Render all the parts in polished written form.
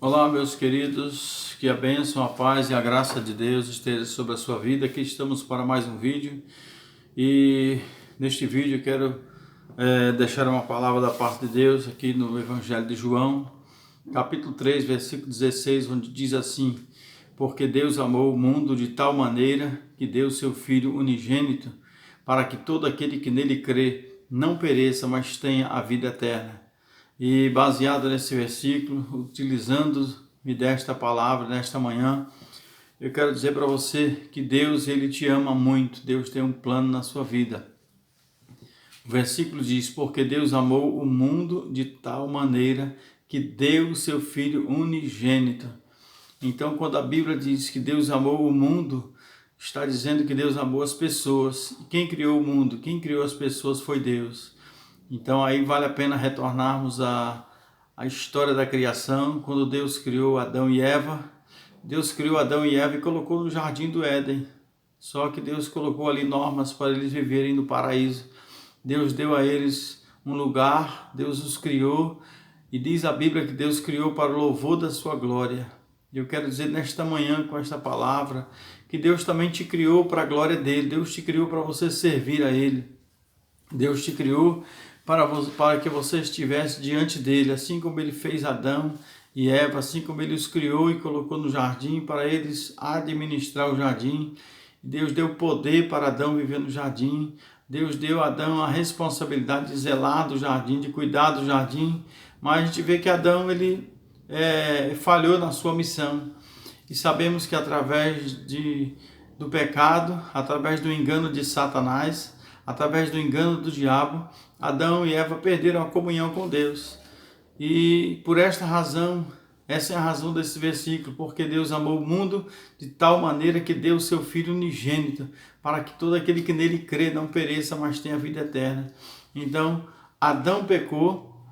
Olá, meus queridos, que a bênção, a paz e a graça de Deus esteja sobre a sua vida. Aqui estamos para mais um vídeo e neste vídeo eu quero deixar uma palavra da parte de Deus aqui no Evangelho de João, capítulo 3, versículo 16, onde diz assim: porque Deus amou o mundo de tal maneira que deu seu Filho unigênito, para que todo aquele que nele crê não pereça, mas tenha a vida eterna. E baseado nesse versículo, utilizando-me desta palavra nesta manhã, eu quero dizer para você que Deus, Ele te ama muito. Deus tem um plano na sua vida. O versículo diz: porque Deus amou o mundo de tal maneira que deu o seu Filho unigênito. Então, quando a Bíblia diz que Deus amou o mundo, está dizendo que Deus amou as pessoas. E quem criou o mundo? Quem criou as pessoas foi Deus. Então aí vale a pena retornarmos à história da criação, quando Deus criou Adão e Eva. Deus criou Adão e Eva e colocou no jardim do Éden. Só que Deus colocou ali normas para eles viverem no paraíso. Deus deu a eles um lugar, Deus os criou, e diz a Bíblia que Deus criou para o louvor da sua glória. E eu quero dizer nesta manhã, com esta palavra, que Deus também te criou para a glória dele. Deus te criou para você servir a ele. Deus te criou para que você estivesse diante dele, assim como ele fez Adão e Eva, assim como ele os criou e colocou no jardim para eles administrar o jardim. Deus deu poder para Adão viver no jardim. Deus deu a Adão a responsabilidade de zelar do jardim, de cuidar do jardim. Mas a gente vê que Adão ele falhou na sua missão. E sabemos que através do pecado, através do engano de Satanás, através do engano do diabo, Adão e Eva perderam a comunhão com Deus. E por esta razão, essa é a razão desse versículo: porque Deus amou o mundo de tal maneira que deu o seu Filho unigênito, para que todo aquele que nele crê não pereça, mas tenha vida eterna. Então, Adão pecou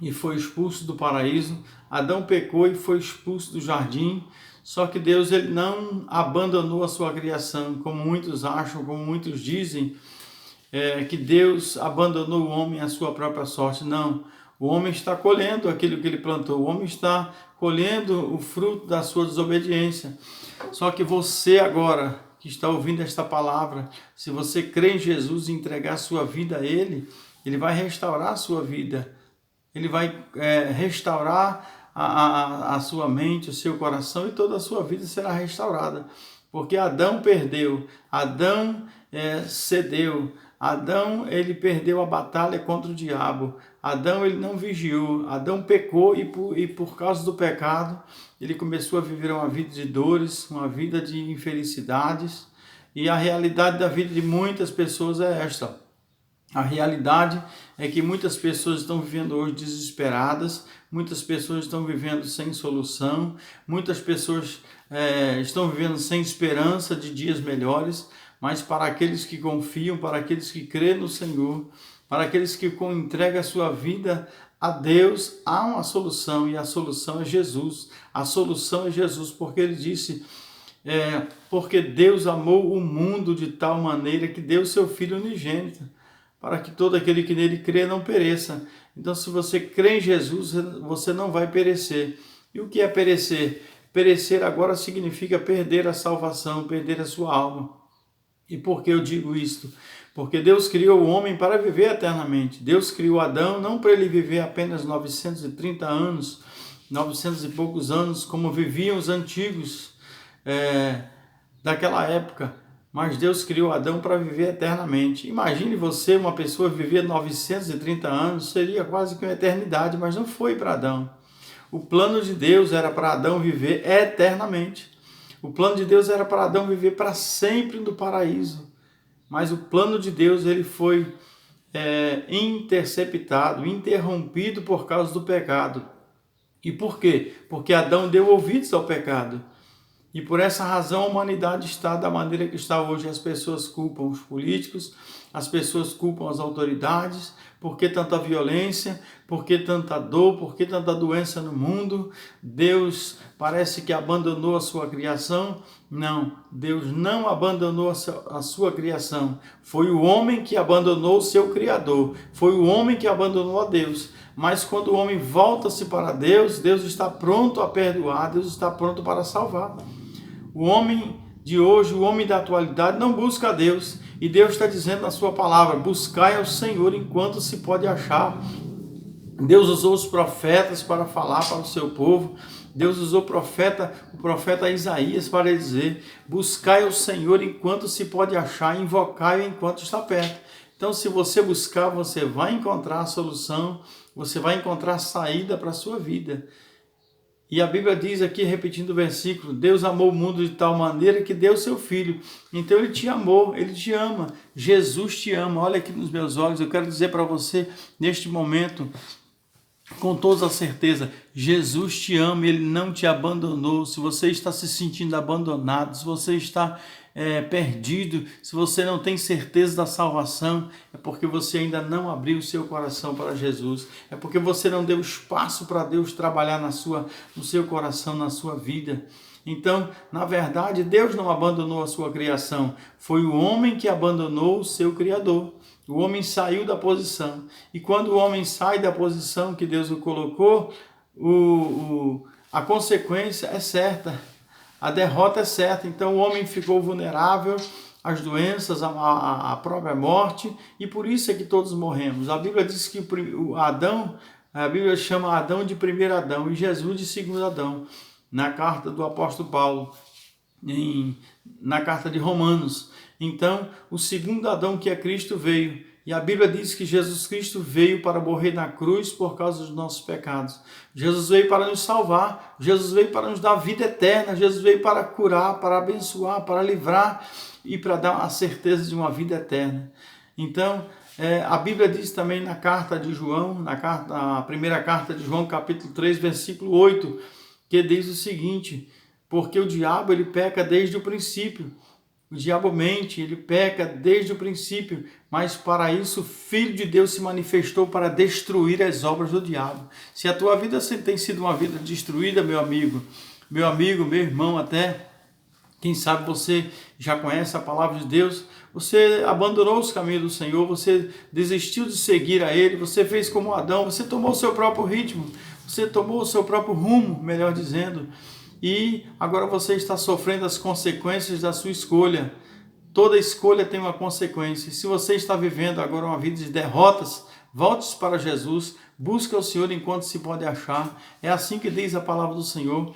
e foi expulso do paraíso. Adão pecou e foi expulso do jardim. Só que Deus ele não abandonou a sua criação, como muitos acham, como muitos dizem, que Deus abandonou o homem à sua própria sorte. Não, o homem está colhendo aquilo que ele plantou, o homem está colhendo o fruto da sua desobediência. Só que você agora, que está ouvindo esta palavra, se você crê em Jesus e entregar a sua vida a Ele, Ele vai restaurar a sua vida, Ele vai restaurar a sua mente, o seu coração, e toda a sua vida será restaurada. Porque Adão perdeu, Adão cedeu, Adão ele perdeu a batalha contra o diabo, Adão ele não vigiou, Adão pecou e por causa do pecado ele começou a viver uma vida de dores, uma vida de infelicidades, e a realidade da vida de muitas pessoas é esta. A realidade é que muitas pessoas estão vivendo hoje desesperadas, muitas pessoas estão vivendo sem solução, muitas pessoas estão vivendo sem esperança de dias melhores, mas para aqueles que confiam, para aqueles que creem no Senhor, para aqueles que entregam a sua vida a Deus, há uma solução, e a solução é Jesus. A solução é Jesus, porque ele disse: porque Deus amou o mundo de tal maneira que deu o seu Filho unigênito, para que todo aquele que nele crê não pereça. Então, se você crê em Jesus, você não vai perecer. E o que é perecer? Perecer agora significa perder a salvação, perder a sua alma. E por que eu digo isto? Porque Deus criou o homem para viver eternamente. Deus criou Adão não para ele viver apenas 930 anos, 900 e poucos anos, como viviam os antigos daquela época. Mas Deus criou Adão para viver eternamente. Imagine você, uma pessoa viver 930 anos, seria quase que uma eternidade, mas não foi para Adão. O plano de Deus era para Adão viver eternamente. O plano de Deus era para Adão viver para sempre no paraíso. Mas o plano de Deus ele foi interceptado, interrompido por causa do pecado. E por quê? Porque Adão deu ouvidos ao pecado. E por essa razão a humanidade está da maneira que está hoje. As pessoas culpam os políticos, as pessoas culpam as autoridades. Por que tanta violência? Por que tanta dor? Por que tanta doença no mundo? Deus parece que abandonou a sua criação. Não, Deus não abandonou a sua criação. Foi o homem que abandonou o seu Criador. Foi o homem que abandonou a Deus. Mas quando o homem volta-se para Deus, Deus está pronto a perdoar, Deus está pronto para salvar. O homem de hoje, o homem da atualidade, não busca a Deus. E Deus está dizendo na sua palavra: buscai ao Senhor enquanto se pode achar. Deus usou os profetas para falar para o seu povo. Deus usou o profeta Isaías para dizer: buscai ao Senhor enquanto se pode achar, invocai-o enquanto está perto. Então, se você buscar, você vai encontrar a solução, você vai encontrar a saída para a sua vida. E a Bíblia diz aqui, repetindo o versículo: Deus amou o mundo de tal maneira que deu seu Filho. Então Ele te amou, Ele te ama, Jesus te ama. Olha aqui nos meus olhos, eu quero dizer para você, neste momento, com toda a certeza, Jesus te ama, Ele não te abandonou. Se você está se sentindo abandonado, se você está perdido, se você não tem certeza da salvação, é porque você ainda não abriu o seu coração para Jesus, é porque você não deu espaço para Deus trabalhar no seu coração, na sua vida. Então, na verdade, Deus não abandonou a sua criação, foi o homem que abandonou o seu Criador. O homem saiu da posição, e quando o homem sai da posição que Deus o colocou, a consequência é certa, a derrota é certa. Então o homem ficou vulnerável às doenças, à própria morte, e por isso é que todos morremos. A Bíblia diz que a Bíblia chama Adão de primeiro Adão e Jesus de segundo Adão, na carta do apóstolo Paulo, na carta de Romanos. Então, o segundo Adão, que é Cristo, veio. E a Bíblia diz que Jesus Cristo veio para morrer na cruz por causa dos nossos pecados. Jesus veio para nos salvar. Jesus veio para nos dar vida eterna. Jesus veio para curar, para abençoar, para livrar e para dar a certeza de uma vida eterna. Então, a Bíblia diz também na carta de João, na primeira carta de João, capítulo 3, versículo 8, que diz o seguinte: porque o diabo ele peca desde o princípio. O diabo mente, ele peca desde o princípio, mas para isso o Filho de Deus se manifestou para destruir as obras do diabo. Se a tua vida tem sido uma vida destruída, meu amigo, meu irmão, até, quem sabe você já conhece a palavra de Deus, você abandonou os caminhos do Senhor, você desistiu de seguir a Ele, você fez como Adão, você tomou o seu próprio ritmo, você tomou o seu próprio rumo, melhor dizendo, e agora você está sofrendo as consequências da sua escolha. Toda escolha tem uma consequência. Se você está vivendo agora uma vida de derrotas, volte para Jesus, busque o Senhor enquanto se pode achar. É assim que diz a palavra do Senhor.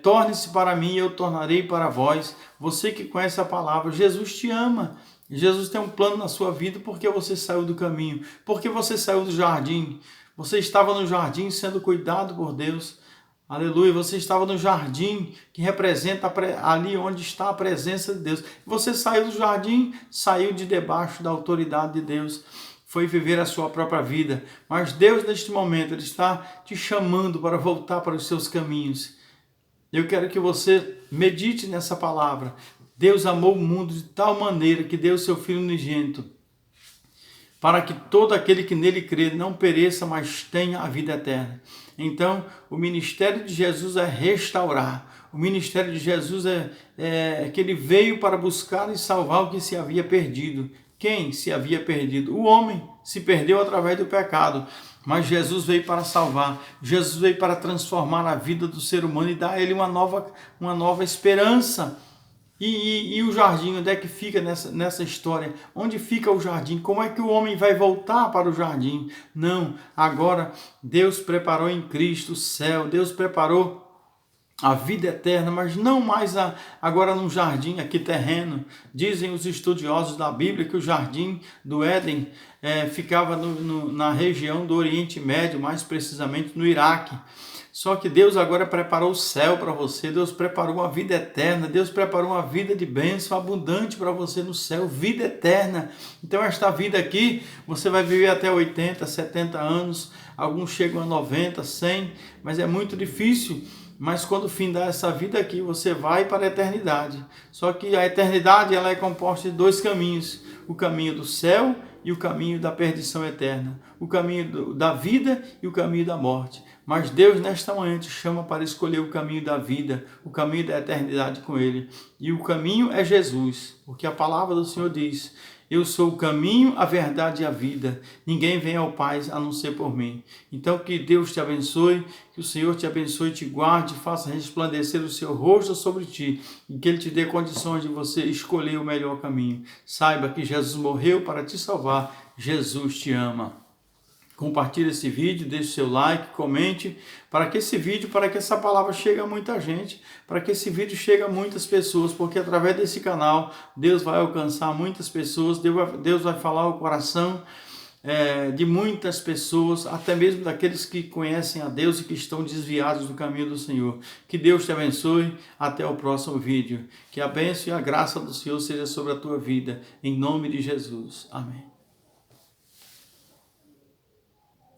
Torne-se para mim e eu tornarei para vós. Você que conhece a palavra, Jesus te ama. Jesus tem um plano na sua vida porque você saiu do caminho, porque você saiu do jardim. Você estava no jardim sendo cuidado por Deus. Aleluia, você estava no jardim que representa ali onde está a presença de Deus. Você saiu do jardim, saiu de debaixo da autoridade de Deus, foi viver a sua própria vida. Mas Deus neste momento Ele está te chamando para voltar para os seus caminhos. Eu quero que você medite nessa palavra. Deus amou o mundo de tal maneira que deu o seu Filho unigênito, para que todo aquele que nele crê não pereça, mas tenha a vida eterna. Então, o ministério de Jesus é restaurar. O ministério de Jesus é que ele veio para buscar e salvar o que se havia perdido. Quem se havia perdido? O homem se perdeu através do pecado. Mas Jesus veio para salvar. Jesus veio para transformar a vida do ser humano e dar a ele uma nova esperança. E o jardim, onde é que fica nessa história? Onde fica o jardim? Como é que o homem vai voltar para o jardim? Não, agora Deus preparou em Cristo o céu, Deus preparou a vida eterna, mas não mais agora num jardim aqui terreno. Dizem os estudiosos da Bíblia que o jardim do Éden ficava na região do Oriente Médio, mais precisamente no Iraque. Só que Deus agora preparou o céu para você, Deus preparou uma vida eterna, Deus preparou uma vida de bênção abundante para você no céu, vida eterna. Então esta vida aqui, você vai viver até 80, 70 anos, alguns chegam a 90, 100, mas é muito difícil. Mas quando findar essa vida aqui, você vai para a eternidade. Só que a eternidade ela é composta de dois caminhos, o caminho do céu e o caminho da perdição eterna, o caminho da vida e o caminho da morte. Mas Deus nesta manhã te chama para escolher o caminho da vida, o caminho da eternidade com Ele. E o caminho é Jesus, porque a palavra do Senhor diz: Eu sou o caminho, a verdade e a vida. Ninguém vem ao Pai a não ser por mim. Então que Deus te abençoe, que o Senhor te abençoe, te guarde, faça resplandecer o seu rosto sobre ti e que Ele te dê condições de você escolher o melhor caminho. Saiba que Jesus morreu para te salvar. Jesus te ama. Compartilhe esse vídeo, deixe seu like, comente, para que essa palavra chegue a muita gente, para que esse vídeo chegue a muitas pessoas, porque através desse canal Deus vai alcançar muitas pessoas, Deus vai falar o coração de muitas pessoas, até mesmo daqueles que conhecem a Deus e que estão desviados do caminho do Senhor. Que Deus te abençoe, até o próximo vídeo. Que a bênção e a graça do Senhor seja sobre a tua vida, em nome de Jesus. Amém.